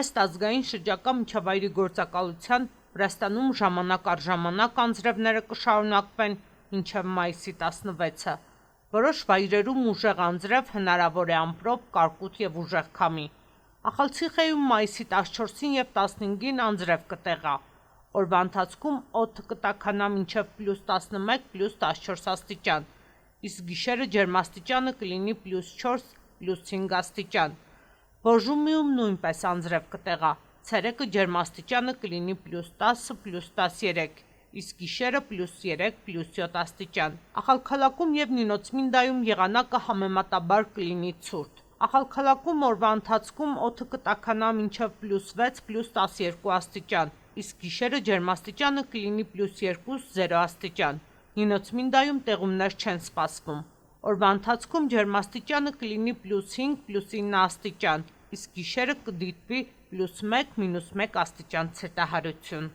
Ըստ ազգային շրջակա միջավայրի գործակալության Վրաստանում ժամանակ առ ժամանակ անձրևները կշարունակվեն մինչև մայիսի 16-ը։ Որոշ վայրերում ուժեղ անձրև հնարավոր է ամպրոպ, կարկուտ եւ ուժեղ քամի։ Ախալցիխեում մայիսի 14-ին եւ 15-ին անձրև կտեղա։ Օրվա ընթացքում օդը կտաքանա մինչև +11, +14 աստիճան, իսկ գիշերը ջերմաստիճանը կլինի +4, +5 աստիճան։ Բոժումիում նույնպես անձրև կտեղա, ցերեկը ջերմաստիճանը կլինի +10, +13, իսկ գիշերը +3, +7 աստիճան։ Ախալքալաքում եւ Նինոցմինդայում եղանակը համեմատաբար կլինի ցուրտ։ Ախալքալաքում օրվա ընթացքում օդը կտաքանա մինչև +6, +12 աստիճան, իսկ գիշերը ջերմաստիճանը կլինի +2, 0 աստիճան։ Նինոցմինդայում տեղումներ չեն սպասվում։ Օրվա ընթացքում ջերմաստիճանը կլինի +5, +9 աստիճան, իսկ գիշերը կդիտվի +1, -1 աստիճան ցրտահարություն։